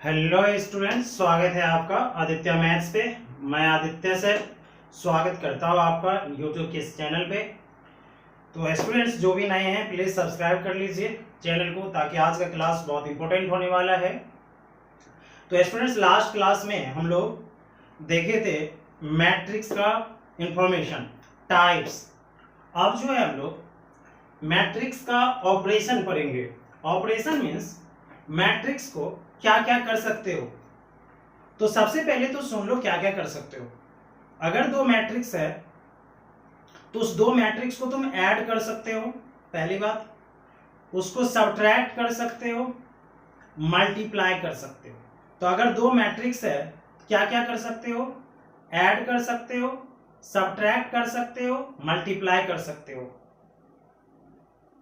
Hello students, स्वागत है आपका आदित्य मैथ्स पे। मैं आदित्य से स्वागत करता हूँ आपका यूट्यूब के इस चैनल पे। तो स्टूडेंट्स जो भी नए हैं प्लीज़ सब्सक्राइब कर लीजिए चैनल को, ताकि आज का क्लास बहुत इंपॉर्टेंट होने वाला है। तो स्टूडेंट्स लास्ट क्लास में हम लोग देखे थे मैट्रिक्स का इंफॉर्मेशन टाइप्स। अब जो है हम लोग मैट्रिक्स का ऑपरेशन पढ़ेंगे। ऑपरेशन मीन्स मैट्रिक्स को क्या क्या कर सकते हो। तो सबसे पहले तो सुन लो क्या क्या कर सकते हो। अगर दो मैट्रिक्स है तो उस दो मैट्रिक्स को तुम ऐड कर सकते हो, पहली बात। उसको सब्ट्रैक्ट कर सकते हो, मल्टीप्लाई कर सकते हो। तो अगर दो मैट्रिक्स है क्या क्या कर सकते हो, ऐड कर सकते हो, सब्ट्रैक्ट कर सकते हो, मल्टीप्लाई कर सकते हो।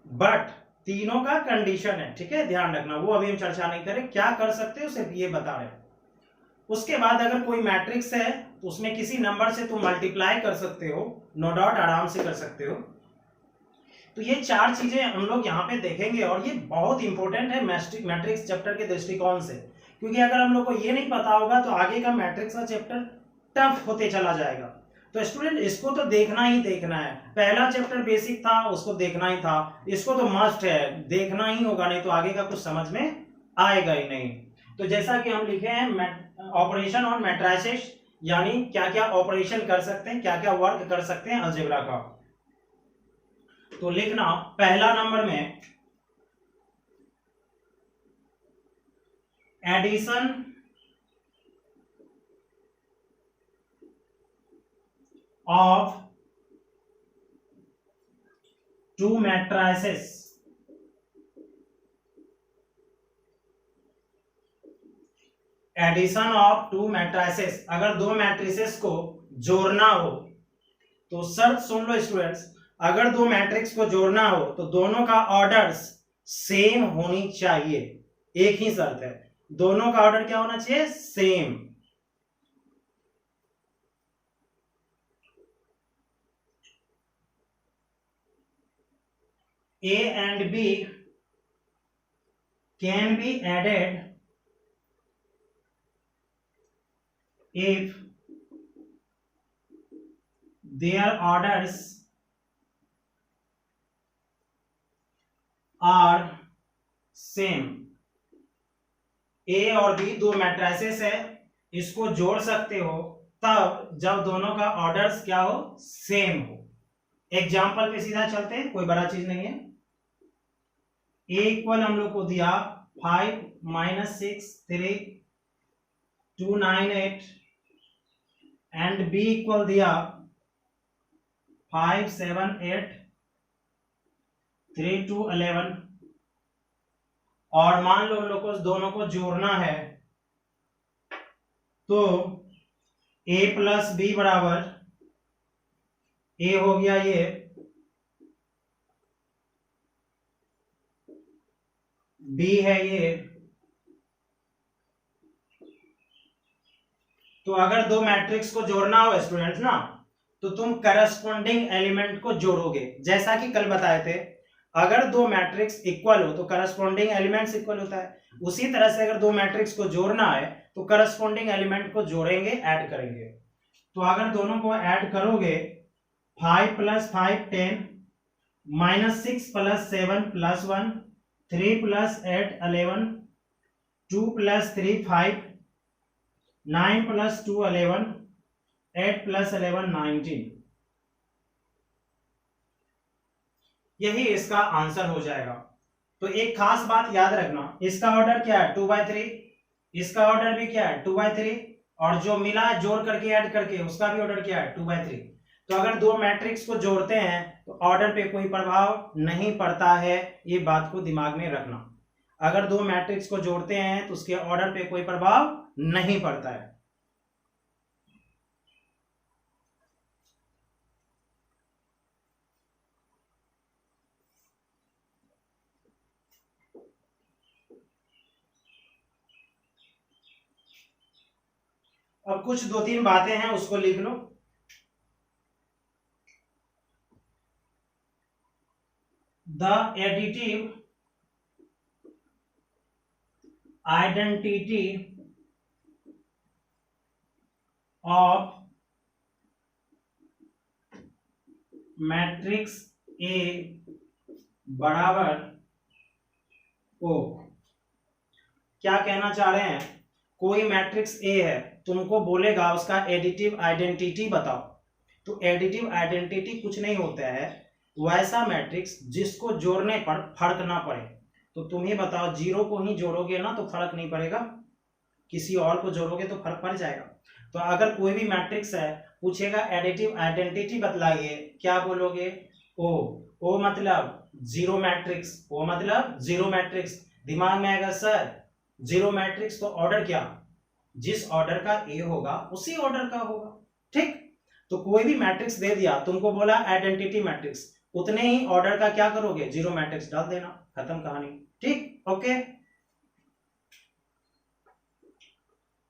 बट तीनों का कंडीशन है, ठीक है, ध्यान रखना। वो अभी हम चर्चा नहीं करें, क्या कर सकते हो सिर्फ ये बता रहे हैं। उसके बाद अगर कोई मैट्रिक्स है तो उसमें किसी नंबर से तुम मल्टीप्लाई कर सकते हो, नो डाउट आराम से कर सकते हो। तो ये चार चीजें हम लोग यहाँ पे देखेंगे और ये बहुत इंपॉर्टेंट है मैट्रिक्स चैप्टर के दृष्टिकोण से, क्योंकि अगर हम लोग को ये नहीं पता होगा तो आगे का मैट्रिक्स का चैप्टर टफ होते चला जाएगा। तो स्टूडेंट इसको तो देखना ही देखना है। पहला चैप्टर बेसिक था, उसको देखना ही था, इसको तो मस्ट है, देखना ही होगा, नहीं तो आगे का कुछ समझ में आएगा ही नहीं। तो जैसा कि हम लिखे हैं ऑपरेशन ऑन मैट्रिसेस, यानी क्या क्या ऑपरेशन कर सकते हैं, क्या क्या वर्क कर सकते हैं अलजेब्रा का। तो लिखना पहला नंबर में addition of two matrices. Addition of two matrices, अगर दो मैट्रिसेस को जोड़ना हो तो शर्त सुन लो स्टूडेंट्स, अगर दो मैट्रिक्स को जोड़ना हो तो दोनों का ऑर्डर्स सेम होनी चाहिए। एक ही शर्त है, दोनों का ऑर्डर क्या होना चाहिए, same. A and B can be added if their orders are same। A और B दो मैट्रिसेस है, इसको जोड़ सकते हो तब जब दोनों का ऑर्डर्स क्या हो, सेम हो। एग्जाम्पल पे सीधा चलते हैं, कोई बड़ा चीज नहीं है। ए इक्वल हम लोग को दिया 5 - 6 3 2 9 8 एंड बी इक्वल दिया 5 7 8 3 2 11। और मान लो हम लोग को दोनों को जोड़ना है तो a प्लस बी बराबर a हो गया ये, b है ये। तो अगर दो मैट्रिक्स को जोड़ना हो स्टूडेंट्स ना, तो तुम करस्पॉन्डिंग एलिमेंट को जोड़ोगे, जैसा कि कल बताए थे। अगर दो मैट्रिक्स इक्वल हो तो करस्पॉन्डिंग एलिमेंट्स इक्वल होता है। उसी तरह से अगर दो मैट्रिक्स को जोड़ना है तो करस्पॉन्डिंग एलिमेंट को जोड़ेंगे, ऐड करेंगे। तो अगर दोनों को ऐड करोगे 5 + 5 10 -6 + 7 + 1 3 + 8 11 2 + 3 5 9 + 2 11 8 + 11 19। यही इसका आंसर हो जाएगा। तो एक खास बात याद रखना, इसका ऑर्डर क्या है 2/3, इसका ऑर्डर भी क्या है 2/3, और जो मिला जोड़ करके ऐड करके उसका भी ऑर्डर क्या है 2/3। तो अगर दो मैट्रिक्स को जोड़ते हैं तो ऑर्डर पे कोई प्रभाव नहीं पड़ता है, ये बात को दिमाग में रखना। अगर दो मैट्रिक्स को जोड़ते हैं तो उसके ऑर्डर पे कोई प्रभाव नहीं पड़ता है। अब कुछ दो तीन बातें हैं उसको लिख लो। The additive identity of matrix A बराबर ओ। क्या कहना चाह रहे हैं, कोई मैट्रिक्स ए है, तुमको बोलेगा उसका एडिटिव आइडेंटिटी बताओ, तो एडिटिव आइडेंटिटी कुछ नहीं होता है, वैसा मैट्रिक्स जिसको जोड़ने पर फर्क ना पड़े। तो तुम ही बताओ, जीरो को ही जोड़ोगे ना तो फर्क नहीं पड़ेगा, किसी और को जोड़ोगे तो फर्क पड़ जाएगा। तो अगर कोई भी मैट्रिक्स है, पूछेगा एडिटिव आइडेंटिटी बतलाइए, क्या बोलोगे, ओ मतलब जीरो मैट्रिक्स, ओ मतलब जीरो मैट्रिक्स। दिमाग में आएगा सर जीरो मैट्रिक्स तो ऑर्डर क्या, जिस ऑर्डर का ए होगा उसी ऑर्डर का होगा, ठीक। तो कोई भी मैट्रिक्स दे दिया, तुमको बोला आइडेंटिटी मैट्रिक्स, उतने ही ऑर्डर का क्या करोगे, जीरो मैट्रिक्स डाल देना, खत्म कहानी, ठीक। Okay,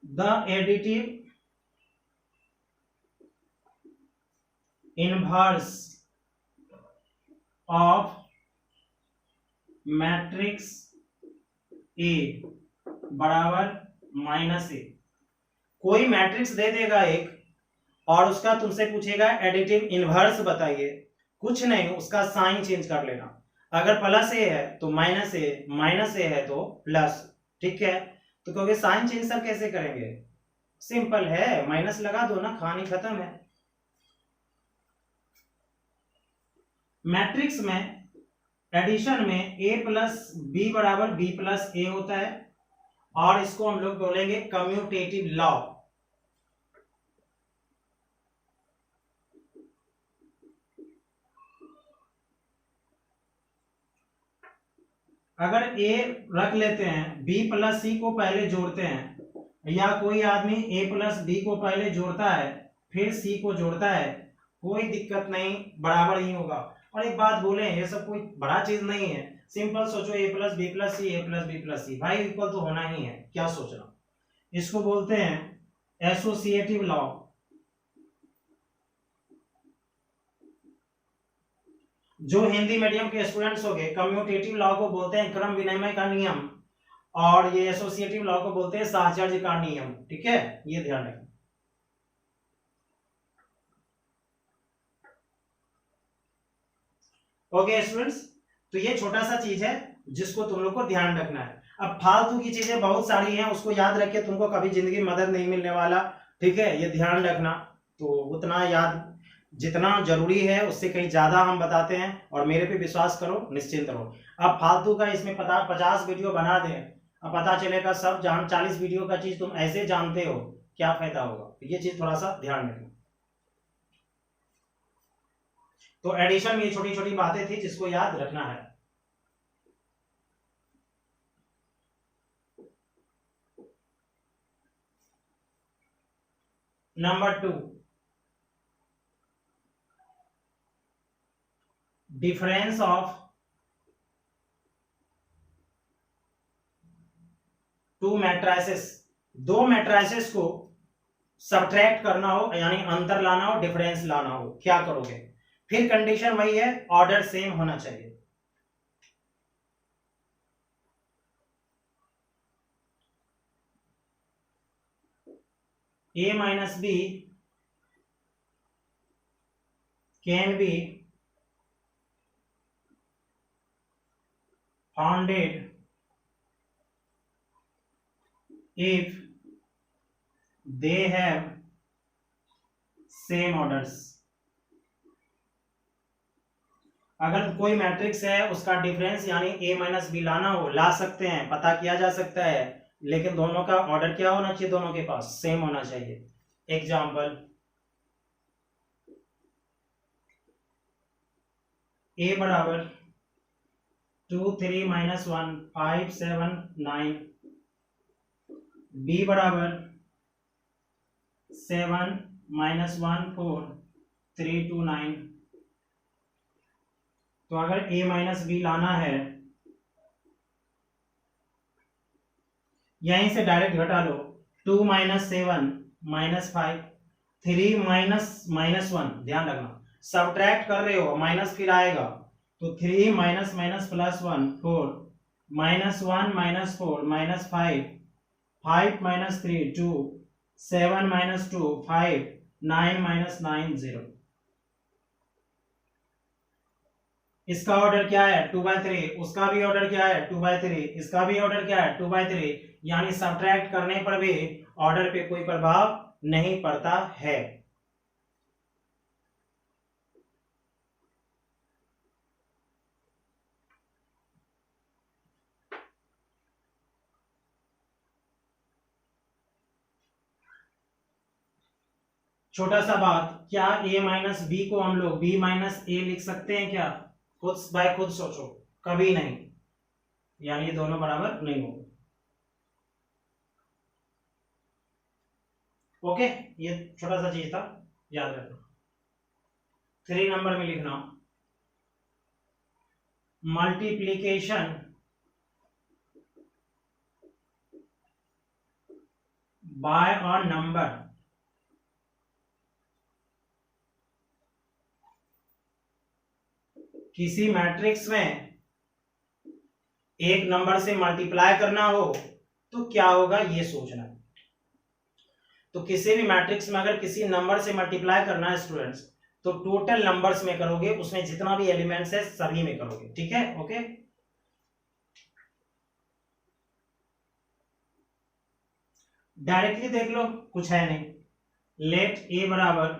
the additive inverse of matrix A बराबर -a। कोई मैट्रिक्स दे देगा एक और उसका तुमसे पूछेगा एडिटिव इनवर्स बताइए, कुछ नहीं, उसका साइन चेंज कर लेना। अगर प्लस ए है तो माइनस ए, माइनस ए है तो प्लस, ठीक है। तो कहोगे साइन चेंज सर कैसे करेंगे, सिंपल है, माइनस लगा दो ना, कहानी खत्म है। मैट्रिक्स में एडिशन में a प्लस बी बराबर b प्लस ए होता है, और इसको हम लोग बोलेंगे कम्यूटेटिव लॉ। अगर a रख लेते हैं, b प्लस सी को पहले जोड़ते हैं, या कोई आदमी a प्लस बी को पहले जोड़ता है फिर c को जोड़ता है, कोई दिक्कत नहीं, बराबर ही होगा। और एक बात बोले, ये सब कोई बड़ा चीज नहीं है, सिंपल सोचो, a plus B plus C, a plus B plus C, भाई इक्वल तो होना ही है, क्या सोचना। इसको बोलते हैं एसोसिएटिव लॉ। जो हिंदी मीडियम के स्टूडेंट्स हो गए, कम्यूटेटिव लॉ को बोलते हैं क्रम विनिमय का नियम, और ये एसोसिएटिव लॉ को बोलते हैं साहचर्य का नियम, ठीक है, ये ध्यान रखें। ओके स्टूडेंट्स, तो ये छोटा सा चीज है जिसको तुम लोग को ध्यान रखना है। अब फालतू की चीजें बहुत सारी हैं, उसको याद रख के तुमको कभी जिंदगी में मदद नहीं मिलने वाला, ठीक है, ये ध्यान रखना। तो उतना याद जितना जरूरी है उससे कहीं ज्यादा हम बताते हैं, और मेरे पे विश्वास करो, निश्चिंत रहो। अब फालतू का इसमें 50 वीडियो बना दें, अब पता चलेगा सब जान 40 वीडियो का चीज तुम ऐसे जानते हो, क्या फायदा होगा। तो ये चीज थोड़ा सा ध्यान रखना। तो एडिशन में ये छोटी छोटी बातें थी जिसको याद रखना है। Number 2, difference of two matrices. दो मैट्रिसेस को सब्ट्रैक्ट करना हो, यानी अंतर लाना हो, डिफरेंस लाना हो, क्या करोगे। फिर कंडीशन वही है, ऑर्डर सेम होना चाहिए। a minus b can be founded if they have same orders। अगर कोई मैट्रिक्स है उसका डिफरेंस यानी a माइनस बी लाना हो, ला सकते हैं, पता किया जा सकता है, लेकिन दोनों का ऑर्डर क्या होना चाहिए, दोनों के पास सेम होना चाहिए। एग्जाम्पल, a बराबर 2 3 -1 5 7 9, b बराबर 7 -1 4 3 2 9। तो अगर a माइनस बी लाना है, यहीं से डायरेक्ट घटा लो, 2 - 7 -5 3 -1, ध्यान रखना सब्ट्रैक्ट कर रहे हो, माइनस फिर आएगा, तो 3 - -+1 4 -1 -4 -5 5 -3 2 7 -2 5 9 -9 0। इसका ऑर्डर क्या है 2/3, उसका भी ऑर्डर क्या है 2/3, इसका भी ऑर्डर क्या है 2/3, यानी सब्ट्रैक्ट करने पर भी ऑर्डर पे कोई प्रभाव नहीं पड़ता है। छोटा सा बात, क्या a माइनस बी को हम लोग b माइनस ए लिख सकते हैं क्या? खुद बाय खुद सोचो, कभी नहीं, यानी ये दोनों बराबर नहीं होंगे। ओके, ये छोटा सा चीज था, याद रखना। 3 नंबर में लिखना, मल्टीप्लीकेशन बाय अ नंबर किसी मैट्रिक्स में एक नंबर से मल्टीप्लाई करना हो तो क्या होगा ये सोचना। तो किसी भी मैट्रिक्स में अगर किसी नंबर से मल्टीप्लाई करना है स्टूडेंट्स, तो टोटल नंबर्स में करोगे, उसमें जितना भी एलिमेंट्स है सभी में करोगे, ठीक है? ओके, डायरेक्टली देख लो, कुछ है नहीं। लेट ए बराबर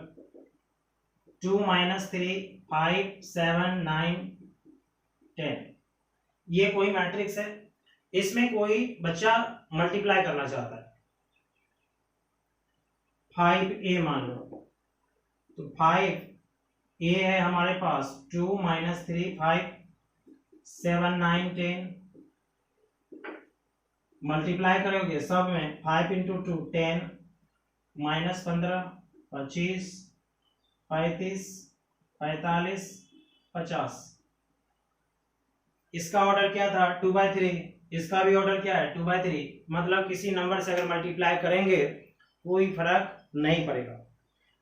2 - 3 5 7 9 10, ये कोई मैट्रिक्स है, इसमें कोई बच्चा मल्टीप्लाई करना चाहता है, 5a मान लो, तो 5a है हमारे पास, 2 - 3 5 7 9 10, मल्टीप्लाई करोगे सब में, 5 × 2 10 -15 25 35 45 50। इसका ऑर्डर क्या था 2/3, इसका भी ऑर्डर क्या है 2/3, मतलब किसी नंबर से अगर मल्टीप्लाई करेंगे कोई फर्क नहीं पड़ेगा।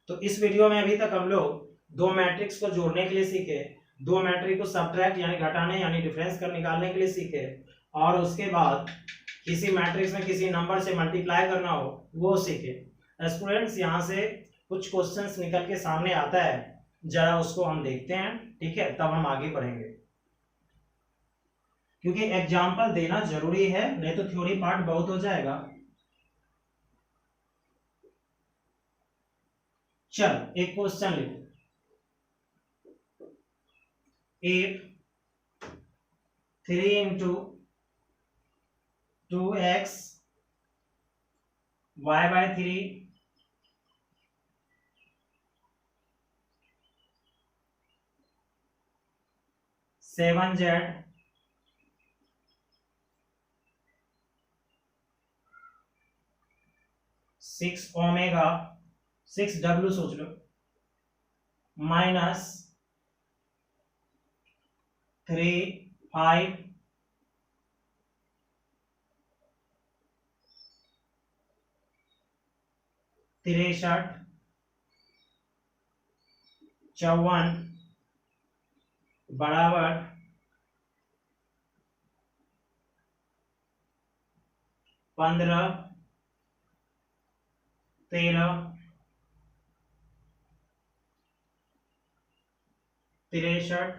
तो इस वीडियो में अभी तक हम लोग दो मैट्रिक्स को जोड़ने के लिए सीखे, दो मैट्रिक्स को सब्ट्रैक्ट यानी घटाने यानी डिफरेंस कर निकालने के लिए सीखे, और उसके बाद किसी मैट्रिक्स में किसी नंबर से मल्टीप्लाई करना हो वो सीखे। स्टूडेंट्स, यहाँ से कुछ क्वेश्चंस निकल के सामने आता है, जरा उसको हम देखते हैं, ठीक है? तब हम आगे बढ़ेंगे, क्योंकि एग्जाम्पल देना जरूरी है, नहीं तो थ्योरी पार्ट बहुत हो जाएगा। चल एक क्वेश्चन लिखो, if 3 × 2x y/3 7z 6ω 6w सोच लो, -3 5 63 54 बराबर 15 13 63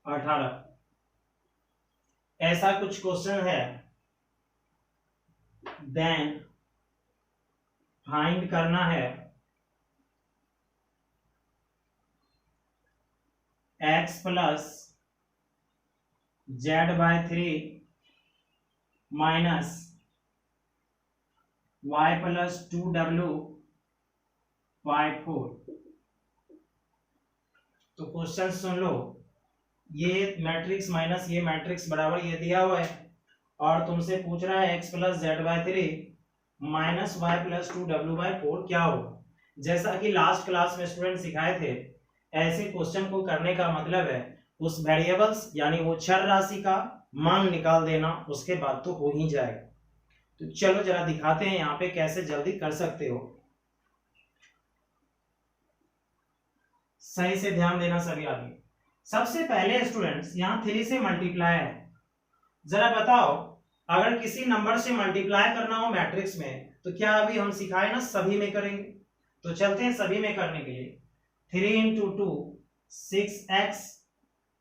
18। ऐसा कुछ क्वेश्चन है, देन फाइंड करना है x + z/3 - y + 2w/4। तो क्वेश्चन सुन लो, ये मैट्रिक्स माइनस ये मैट्रिक्स बराबर ये दिया हुआ है, और तुमसे पूछ रहा है x + z/3 - y + 2w/4 क्या होगा। जैसा कि लास्ट क्लास में स्टूडेंट सिखाए थे, ऐसे क्वेश्चन को करने का मतलब है उस वेरिएबल्स यानी वो चर राशि का मान निकाल देना, उसके बाद तो हो ही जाएगा। तो चलो जरा दिखाते हैं यहाँ पे कैसे जल्दी कर सकते हो। सही से ध्यान देना सभी आदमी। सबसे पहले स्टूडेंट्स यहाँ 3 से मल्टीप्लाई है। जरा बताओ, अगर किसी नंबर से मल्टीप्लाई करना हो मैट्रिक्स में तो क्या अभी हम सिखाए ना सभी में करेंगे। तो चलते हैं सभी में करने के लिए। 3 into 2 6x,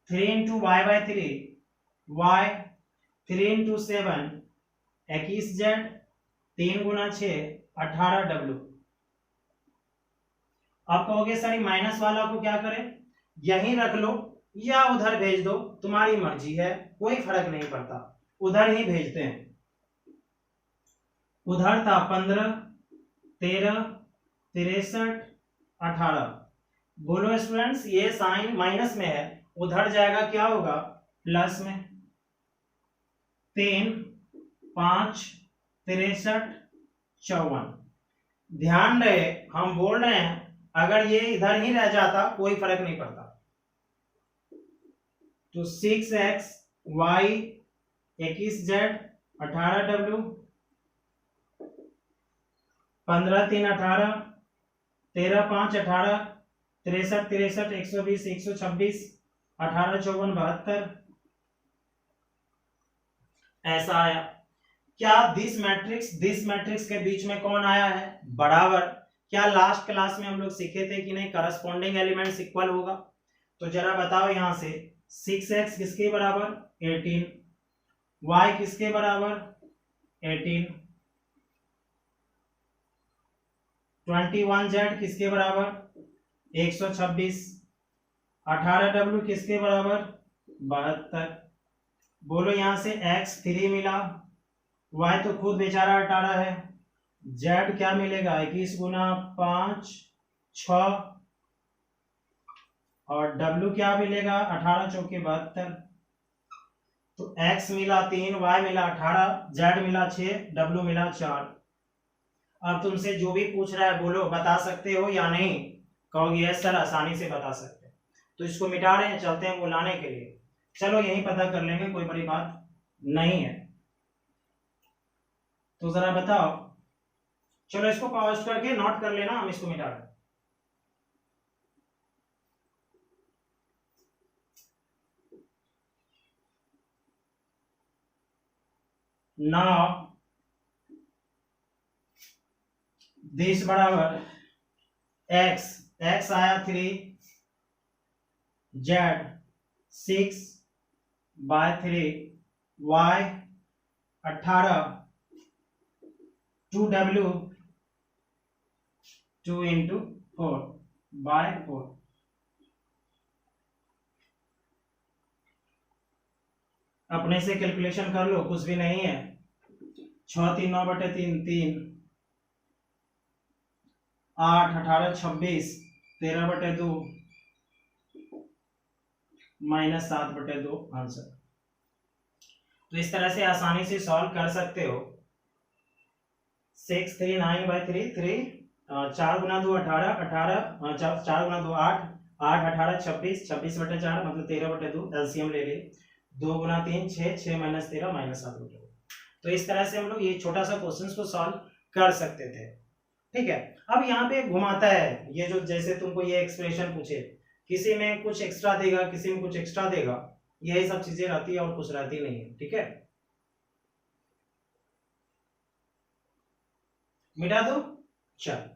3 into y by 3 y, 3 into 7 21z, 3 गुना 6 18w। आप कहोगे सर माइनस वाला को क्या करें, यहीं रख लो या उधर भेज दो, तुम्हारी मर्जी है, कोई फर्क नहीं पड़ता, उधर ही भेजते हैं। उधर था 15 13 63 18। बोलो स्टूडेंट्स, ये साइन माइनस में है, उधर जाएगा क्या होगा प्लस में। 3 5 63 54। ध्यान रहे हम बोल रहे हैं अगर ये इधर ही रह जाता कोई फर्क नहीं पड़ता। तो 6x y 21z 18w, 15 3 18, 13 5 18, 63 63 120 126, 18 54 72। ऐसा आया। क्या दिस मैट्रिक्स के बीच में कौन आया है, बराबर। क्या लास्ट क्लास में हम लोग सीखे थे कि नहीं करस्पॉन्डिंग एलिमेंट्स इक्वल होगा। तो जरा बताओ यहां से 6x किसके बराबर 18, y किसके बराबर 18, 21z किसके बराबर 126, 18w किसके बराबर 72। बोलो यहां से x 3 मिला, y तो खुद बेचारा 18 है, z क्या मिलेगा 21 गुना 5 6, और w क्या मिलेगा 18 चौके 72। तो x मिला 3, y मिला 18, z मिला 6, w मिला 4। अब तुमसे जो भी पूछ रहा है बोलो बता सकते हो या नहीं, कहोगे यस सर आसानी से बता सकते हैं। तो इसको मिटा रहे हैं, चलते हैं बुलाने के लिए। चलो यही पता कर लेंगे, कोई बड़ी बात नहीं है। तो जरा बताओ, चलो इसको पॉज करके नोट कर लेना, हम इसको मिटा रहे हैं। नाउ दिस बराबर x आया 3, z 6 by 3, y 18, 2w 2 into 4 by 4। अपने से कैलकुलेशन कर लो, कुछ भी नहीं है। 6 3 9 बटे 3 3, 8 18 26, 13 बटे 2 माइनस 7 बटे 2 आंसर। तो इस तरह से आसानी से सॉल्व कर सकते हो। 6 3 9 बाई 3 3, 4 गुना 2 18 18, 4 गुना 2 8 8 18 26 26 बटे 4 मतलब 13 बटे 2, एलसीएम ले ले। 2 गुना 3 6 6 माइनस 13 माइनस 7 बटे 2। तो इस तरह से हम लोग ये छोटा सा क्वेश्चन को सॉल्व कर सकते थे। ठीक है, अब यहाँ पे घुमाता है ये जो, जैसे तुमको ये एक्सप्रेशन पूछे, किसी में कुछ एक्स्ट्रा देगा किसी में कुछ एक्स्ट्रा देगा, यही सब चीजें रहती है और कुछ रहती नहीं है। ठीक है, मिटा दो। चल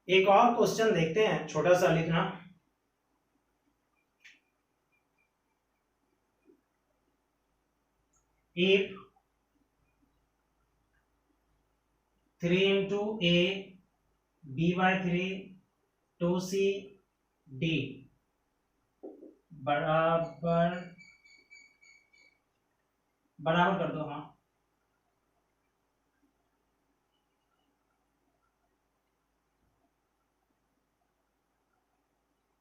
एक और क्वेश्चन देखते हैं, छोटा सा लिखना। If 3 into a b by 3 2c d बराबर बराबर कर दो। हाँ,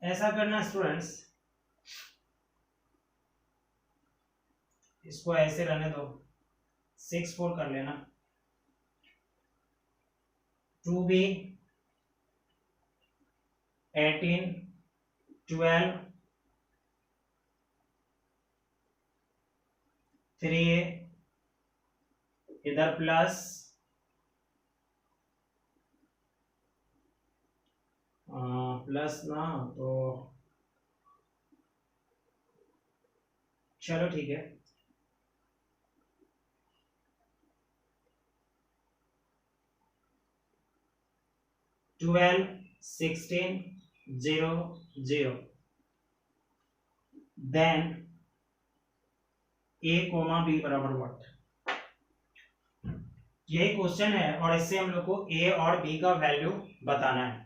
ऐसा करना स्टूडेंट्स, इसको ऐसे रहने दो, 6 4 कर लेना। 2b 18 12 3a, इधर प्लस प्लस ना तो चलो ठीक है, twelve 16 0 0, then a comma b बराबर व्हाट। यही क्वेश्चन है और इससे हम लोग को a और b का वैल्यू बताना है।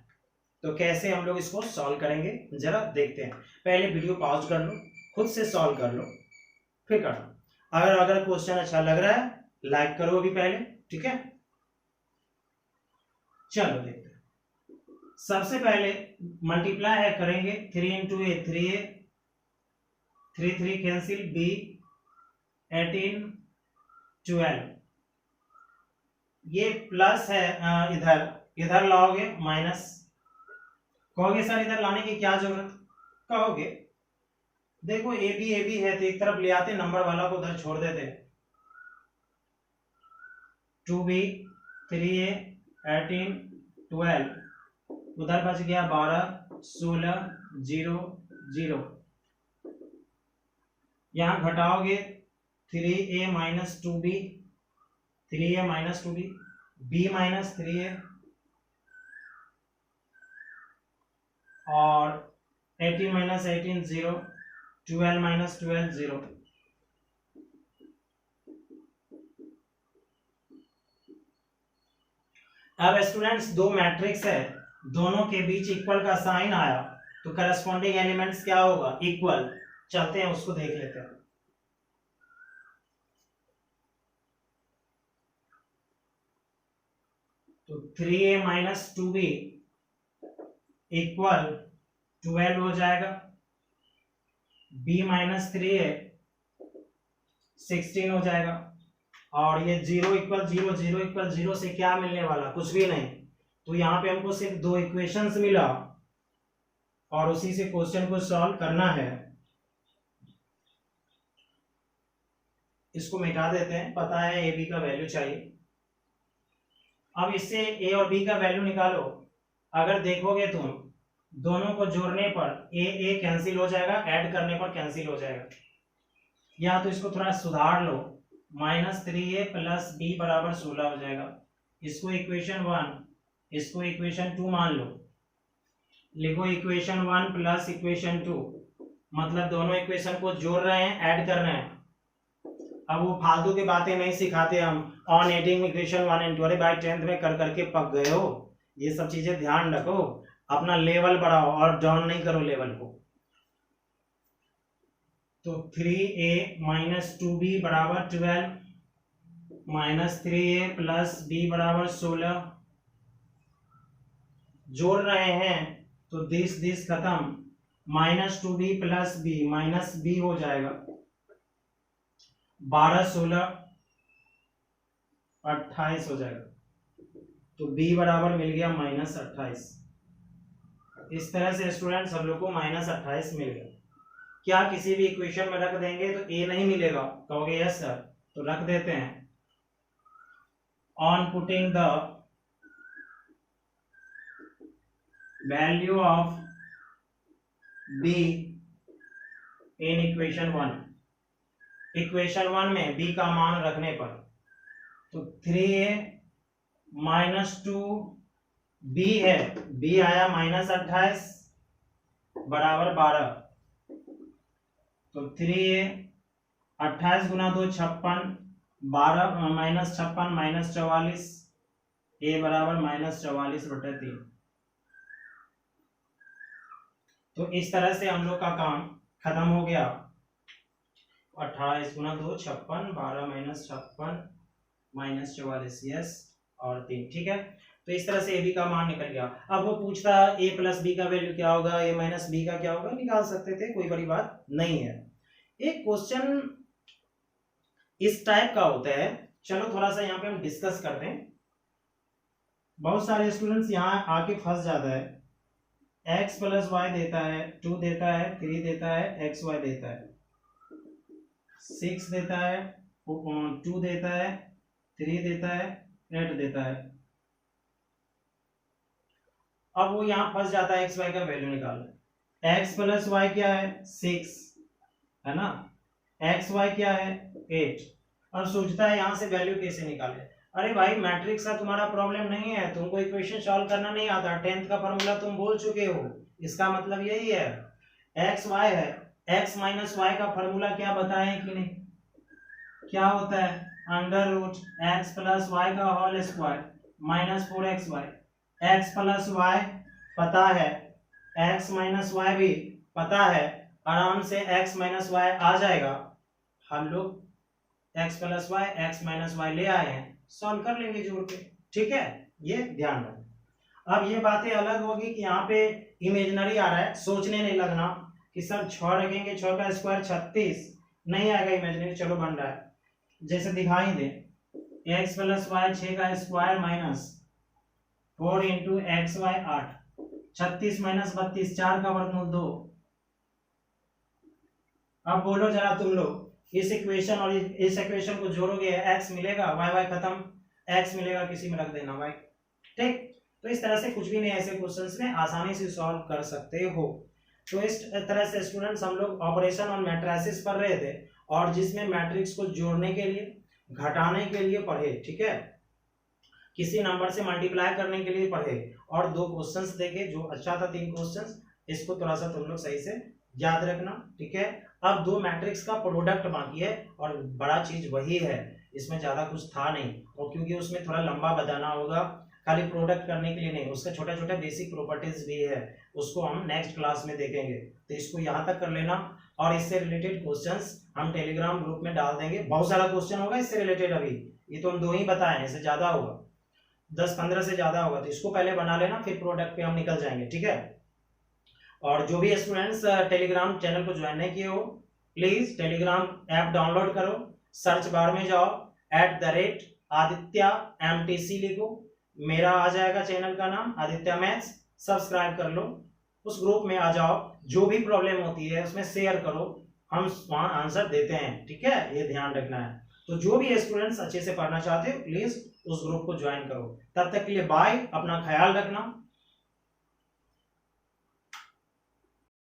तो कैसे हम लोग इसको सॉल्व करेंगे जरा देखते हैं। पहले वीडियो पॉज कर लो, खुद से सॉल्व कर लो, फिर करना। अगर क्वेश्चन अच्छा लग रहा है लाइक करो अभी पहले, ठीक है। चलो देखते हैं। सबसे पहले मल्टीप्लाई है करेंगे, 3 इंटू ए 3a, 3 3 कैंसिल, b 18 12, ये प्लस है, इधर लाओगे माइनस। कहोगे सर इधर लाने की क्या जरूरत, कहोगे देखो ए बी है तो एक तरफ ले आते, नंबर वाला को उधर छोड़ देते। 2b 3a 18 12, उधर बच गया 12 16 0 0, यहां घटाओगे 3a minus 2b, 3a minus 2b, b minus 3a, और 18 माइनस 18 0, 12 माइनस 12 0। अब स्टूडेंट्स दो मैट्रिक्स है, दोनों के बीच इक्वल का साइन आया तो करस्पॉन्डिंग एलिमेंट्स क्या होगा, इक्वल। चलते हैं उसको देख लेते हैं। तो 3a माइनस 2b इक्वल 12 हो जाएगा, b माइनस 3a 16 हो जाएगा, और ये 0 इक्वल 0 0 इक्वल 0 से क्या मिलने वाला, कुछ भी नहीं। तो यहाँ पे हमको सिर्फ दो इक्वेशंस मिला और उसी से क्वेश्चन को सॉल्व करना है। इसको मिटा देते हैं, पता है ए बी का वैल्यू चाहिए। अब इससे ए और बी का वैल्यू निकालो। अगर देखोगे तुम दोनों को जोड़ने पर ए कैंसिल हो जाएगा, ऐड करने पर कैंसिल हो जाएगा। या तो इसको थोड़ा सुधार लो, माइनस 3a प्लस b बराबर 16 हो जाएगा। इसको इक्वेशन 1, इसको इक्वेशन 2 मान लो। लिखो इक्वेशन 1 प्लस इक्वेशन 2, मतलब दोनों इक्वेशन को जोड़ रहे हैं, ऐड कर रहे हैं। अब वो फालतू की बातें नहीं सिखाते हम, ऑन एडिंग इक्वेशन 1 एंड 2, अरे भाई 10th में कर करके पक गए हो। ये सब चीजें ध्यान रखो, अपना लेवल बढ़ाओ और डाउन नहीं करो लेवल को। तो 3a माइनस 2b बराबर 12, माइनस 3a प्लस b बराबर 16। जोड़ रहे हैं तो दिस खत्म, minus 2b plus b minus b हो जाएगा, 12 16 28 हो जाएगा। तो b बराबर मिल गया माइनस 28। इस तरह से स्टूडेंट्स हम लोग को माइनस 28 मिल गया। क्या किसी भी इक्वेशन में रख देंगे तो a नहीं मिलेगा, कहोगे यस सर, तो रख देते हैं। On putting the value of b in equation 1, equation 1 में b का मान रखने पर, तो 3a माइनस 2b है, b आया माइनस 28 बराबर 12। तो 3a 28 Guna 2 56, 12 minus 56 minus 44, a बराबर माइनस 44/3। तो इस तरह से हम लोग का काम खत्म हो गया। 28 गुना 2 56, 12 माइनस 56 माइनस 44, यस, और 3, ठीक है। तो इस तरह से ए बी का मान निकल गया। अब वो पूछता a प्लस बी का वैल्यू क्या होगा, a माइनस बी का क्या होगा, निकाल सकते थे, कोई बड़ी बात नहीं है। एक क्वेश्चन इस टाइप का होता है, चलो थोड़ा सा यहाँ पे हम डिस्कस करते हैं। बहुत सारे स्टूडेंट्स यहाँ आके फंस जाता है। x प्लस वाई देता है, 2 देता है, 3 देता है, xy देता है, 6 देता है, 2 देता है, 3 देता है, 8 देता है। अब वो यहाँ फंस जाता है, एक्स वाई का वैल्यू निकालना। एक्स प्लस वाई क्या है 6 है ना, एक्स वाई क्या है 8। अब सोचता है यहाँ से वैल्यू कैसे निकाले। अरे भाई मैट्रिक्स का तुम्हारा प्रॉब्लम नहीं है, तुमको इक्वेशन सॉल्व करना नहीं आता, 10th का फॉर्मूला तुम भूल चुके हो। इसका मतलब यही है, एक्स वाई है, एक्स माइनस वाई का फॉर्मूला क्या बताएं कि नहीं, क्या होता है under root X plus Y का whole square minus 4xy। X plus Y पता है, एक्स माइनस वाई भी पता है, आराम से एक्स माइनस वाई आ जाएगा। हम लोग x plus y x minus y ले आए हैं, सॉल्व कर लेंगे जोड़ के, ठीक है, ये ध्यान रखो। अब ये बातें अलग होगी कि यहाँ पे इमेजिनरी आ रहा है, सोचने नहीं लगना कि सर 6 रखेंगे, 6 का स्क्वायर 36, नहीं आएगा इमेजिनरी, चलो बन रहा है जैसे दिखाई दे, एक्स प्लस वाई 6 का square minus 4 into x y 8, 36 minus 32, 4 का वर्गमूल 2। अब बोलो जरा तुम लोग, इस इक्वेशन और इस इक्वेशन को जोड़ोगे, एक्स मिलेगा, वाई वाई खत्म, एक्स मिलेगा, किसी में रख देना वाई, ठीक। तो इस तरह से कुछ भी नहीं, ऐसे क्वेश्चंस में आसानी से सॉल्व कर सकते हो। तो इस तरह से स्टूडेंट्स हम लोग ऑपरेशन और मैट्रिसेस पढ़ रहे थे, और जिसमें मैट्रिक्स को जोड़ने के लिए, घटाने के लिए पढ़े, ठीक है, किसी नंबर से मल्टीप्लाई करने के लिए पढ़े, और 2 क्वेश्चंस देखे जो अच्छा था, 3 क्वेश्चंस, इसको थोड़ा सा तुम लोग सही से याद रखना, ठीक है। अब 2 मैट्रिक्स का प्रोडक्ट बाकी है, और बड़ा चीज वही है, इसमें ज्यादा कुछ था नहीं, और क्योंकि उसमें थोड़ा लंबा बताना होगा, खाली प्रोडक्ट करने के लिए नहीं, उसका छोटा छोटा बेसिक प्रॉपर्टीज भी है, उसको हम नेक्स्ट क्लास में देखेंगे। तो इसको यहाँ तक कर लेना, और इससे रिलेटेड क्वेश्चंस हम टेलीग्राम ग्रुप में डाल देंगे, बहुत सारा क्वेश्चन होगा इससे रिलेटेड, अभी ये तो हम 2 ही बताए हैं, इससे ज्यादा होगा, 10-15 से ज्यादा होगा, तो इसको पहले बना लेना, फिर प्रोडक्ट पे हम निकल जाएंगे, ठीक है। और जो भी स्टूडेंट्स टेलीग्राम चैनल को ज्वाइन नहीं किए हो, प्लीज टेलीग्राम ऐप डाउनलोड करो, सर्च बार में जाओ, @आदित्य MTC लिखो, मेरा आ जाएगा चैनल का नाम आदित्य मैथ्स, सब्सक्राइब कर लो, उस ग्रुप में आ जाओ, जो भी प्रॉब्लम होती है उसमें शेयर करो, हम वहां आंसर देते हैं, ठीक है, ये ध्यान रखना है। तो जो भी स्टूडेंट्स अच्छे से पढ़ना चाहते हो, प्लीज उस ग्रुप को ज्वाइन करो। तब तक के लिए बाय, अपना ख्याल रखना।